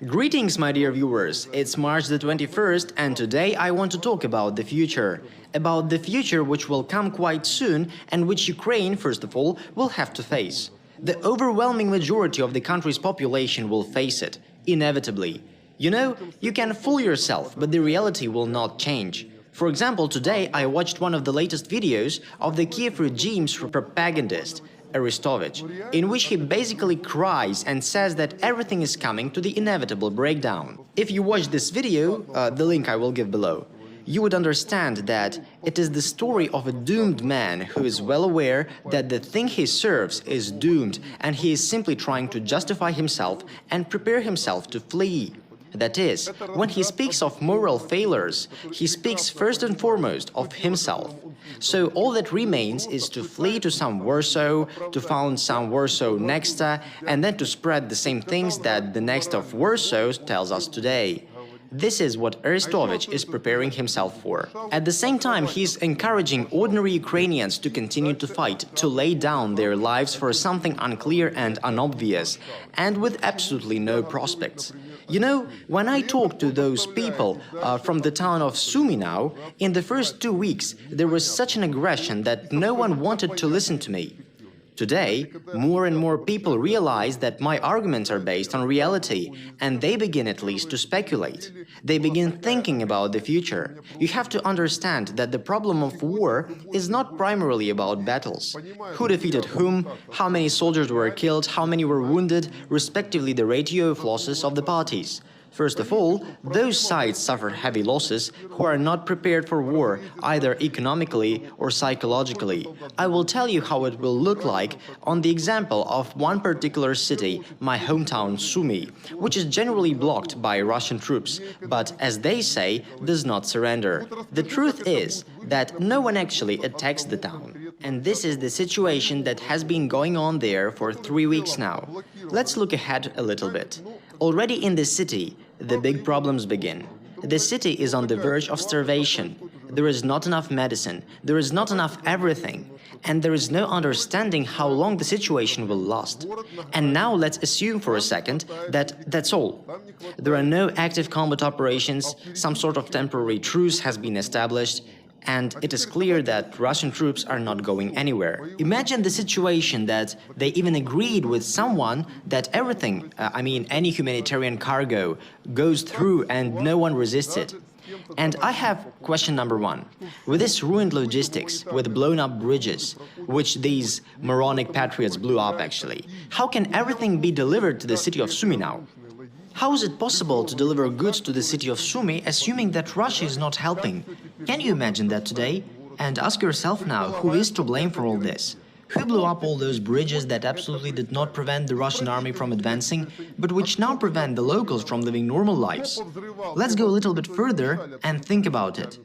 Greetings, my dear viewers, it's March the 21st and today I want to talk about the future. About the future which will come quite soon and which Ukraine, first of all, will have to face. The overwhelming majority of the country's population will face it, inevitably. You know, you can fool yourself, but the reality will not change. For example, today I watched one of the latest videos of the Kiev regime's propagandist, Arestovich, in which he basically cries and says that everything is coming to the inevitable breakdown. If you watch this video, the link I will give below, you would understand that it is the story of a doomed man who is well aware that the thing he serves is doomed and he is simply trying to justify himself and prepare himself to flee. That is, when he speaks of moral failures, he speaks first and foremost of himself. So all that remains is to flee to some Warsaw, to found some Warsaw Nexta, and then to spread the same things that the next of Warsaw tells us today. This is what Arestovich is preparing himself for. At the same time, he's encouraging ordinary Ukrainians to continue to fight, to lay down their lives for something unclear and unobvious, and with absolutely no prospects. You know, when I talked to those people from the town of Sumy now, in the first 2 weeks there was such an aggression that no one wanted to listen to me. Today, more and more people realize that my arguments are based on reality, and they begin at least to speculate. They begin thinking about the future. You have to understand that the problem of war is not primarily about battles. Who defeated whom, how many soldiers were killed, how many were wounded, respectively the ratio of losses of the parties. First of all, those sides suffer heavy losses who are not prepared for war, either economically or psychologically. I will tell you how it will look like on the example of one particular city, my hometown Sumy, which is generally blocked by Russian troops, but as they say, does not surrender. The truth is that no one actually attacks the town. And this is the situation that has been going on there for 3 weeks now. Let's look ahead a little bit. Already in the city, the big problems begin. The city is on the verge of starvation. There is not enough medicine, there is not enough everything, and there is no understanding how long the situation will last. And now let's assume for a second that that's all. There are no active combat operations, some sort of temporary truce has been established, and it is clear that Russian troops are not going anywhere. Imagine the situation that they even agreed with someone that everything, any humanitarian cargo, goes through and no one resists it. And I have question number one. With this ruined logistics, with blown-up bridges, which these moronic patriots blew up actually, how can everything be delivered to the city of Sumy now? How is it possible to deliver goods to the city of Sumy assuming that Russia is not helping? Can you imagine that today? And ask yourself now, who is to blame for all this? Who blew up all those bridges that absolutely did not prevent the Russian army from advancing, but which now prevent the locals from living normal lives? Let's go a little bit further and think about it.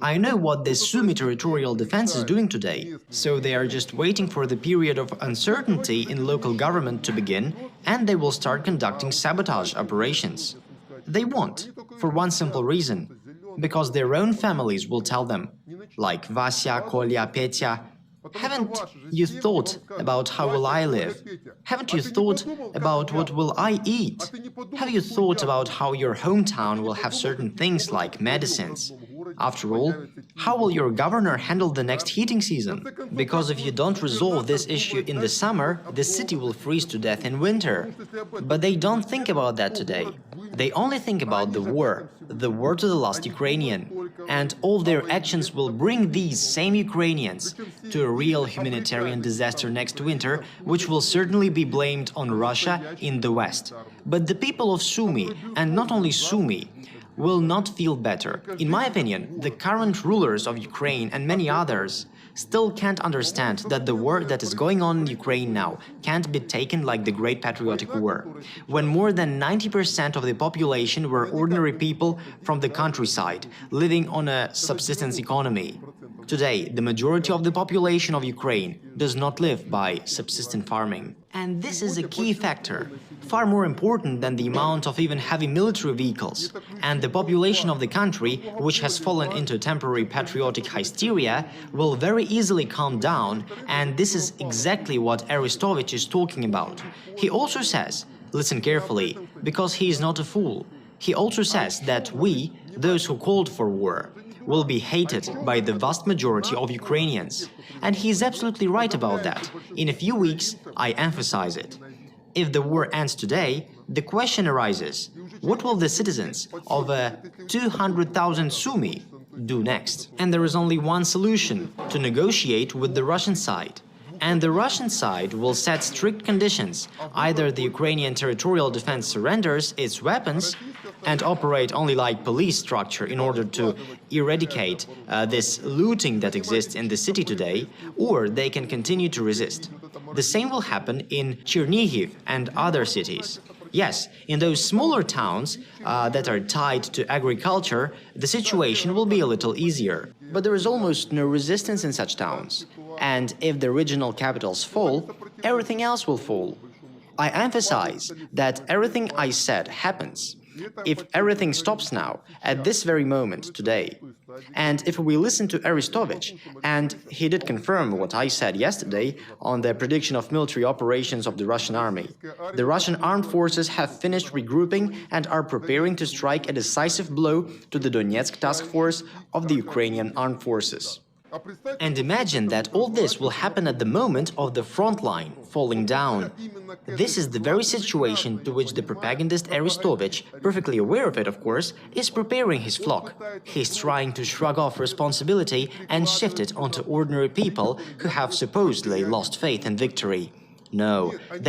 I know what this Sumy territorial defense is doing today, so they are just waiting for the period of uncertainty in local government to begin, and they will start conducting sabotage operations. They won't, for one simple reason, because their own families will tell them, like Vasya, Kolya, Petya, haven't you thought about how will I live? Haven't you thought about what will I eat? Have you thought about how your hometown will have certain things like medicines? After all, how will your governor handle the next heating season? Because if you don't resolve this issue in the summer, the city will freeze to death in winter. But they don't think about that today. They only think about the war to the last Ukrainian. And all their actions will bring these same Ukrainians to a real humanitarian disaster next winter, which will certainly be blamed on Russia in the West. But the people of Sumy, and not only Sumy, will not feel better. In my opinion, the current rulers of Ukraine and many others still can't understand that the war that is going on in Ukraine now can't be taken like the Great Patriotic War, when more than 90% of the population were ordinary people from the countryside, living on a subsistence economy. Today, the majority of the population of Ukraine does not live by subsistence farming. And this is a key factor, far more important than the amount of even heavy military vehicles. And the population of the country, which has fallen into temporary patriotic hysteria, will very easily calm down, and this is exactly what Arestovich is talking about. He also says, Listen carefully, because he is not a fool. He also says that we, those who called for war, will be hated by the vast majority of Ukrainians. And he is absolutely right about that. In a few weeks, I emphasize it. If the war ends today, the question arises, what will the citizens of 200,000 Sumy do next? And there is only one solution: to negotiate with the Russian side. And the Russian side will set strict conditions. Either the Ukrainian territorial defense surrenders its weapons and operate only like police structure in order to eradicate this looting that exists in the city today, or they can continue to resist. The same will happen in Chernihiv and other cities. Yes, in those smaller towns that are tied to agriculture, the situation will be a little easier. But there is almost no resistance in such towns. And if the regional capitals fall, everything else will fall. I emphasize that everything I said happens. If everything stops now, at this very moment, today, and if we listen to Arestovich, and he did confirm what I said yesterday on the prediction of military operations of the Russian army, the Russian armed forces have finished regrouping and are preparing to strike a decisive blow to the Donetsk task force of the Ukrainian armed forces. And imagine that all this will happen at the moment of the front line falling down. This is the very situation to which the propagandist Arestovich, perfectly aware of it of course, is preparing his flock. He's trying to shrug off responsibility and shift it onto ordinary people who have supposedly lost faith in victory. No,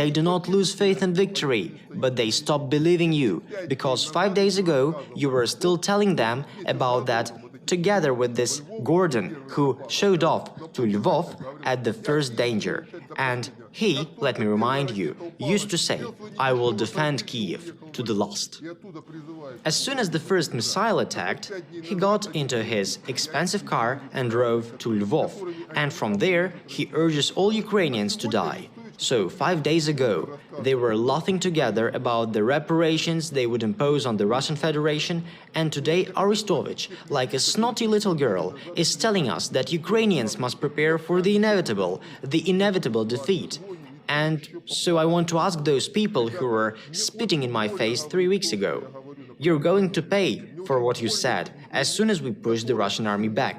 they do not lose faith in victory, but they stop believing you, because 5 days ago you were still telling them about that, together with this Gordon who showed off to Lvov at the first danger. And he, let me remind you, used to say, "I will defend Kiev to the last." As soon as the first missile attacked, he got into his expensive car and drove to Lvov, and from there he urges all Ukrainians to die. So 5 days ago, they were laughing together about the reparations they would impose on the Russian Federation, and today Arestovich, like a snotty little girl, is telling us that Ukrainians must prepare for the inevitable defeat. And so I want to ask those people who were spitting in my face 3 weeks ago, you're going to pay for what you said as soon as we push the Russian army back.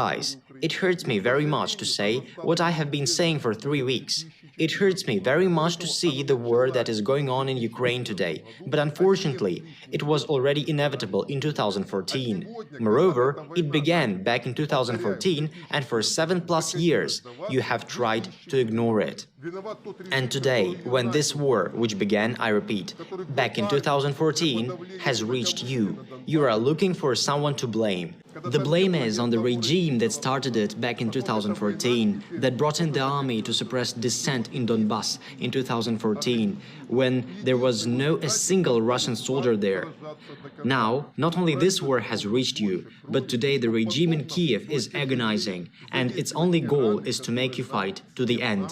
Guys, it hurts me very much to say what I have been saying for 3 weeks. It hurts me very much to see the war that is going on in Ukraine today, but unfortunately, it was already inevitable in 2014. Moreover, it began back in 2014, and for 7+ years you have tried to ignore it. And today, when this war, which began, I repeat, back in 2014, has reached you, you are looking for someone to blame. The blame is on the regime that started it back in 2014, that brought in the army to suppress dissent in Donbass in 2014, when there was a single Russian soldier there. Now, not only this war has reached you, but today the regime in Kiev is agonizing, and its only goal is to make you fight to the end.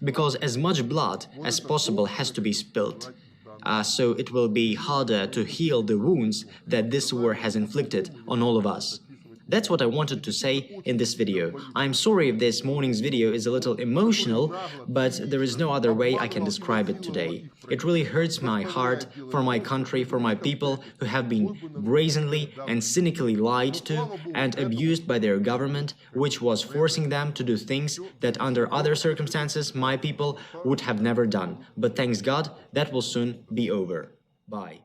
Because as much blood as possible has to be spilled. So it will be harder to heal the wounds that this war has inflicted on all of us. That's what I wanted to say in this video. I'm sorry if this morning's video is a little emotional, but there is no other way I can describe it today. It really hurts my heart for my country, for my people who have been brazenly and cynically lied to and abused by their government, which was forcing them to do things that under other circumstances my people would have never done. But thanks God, that will soon be over. Bye.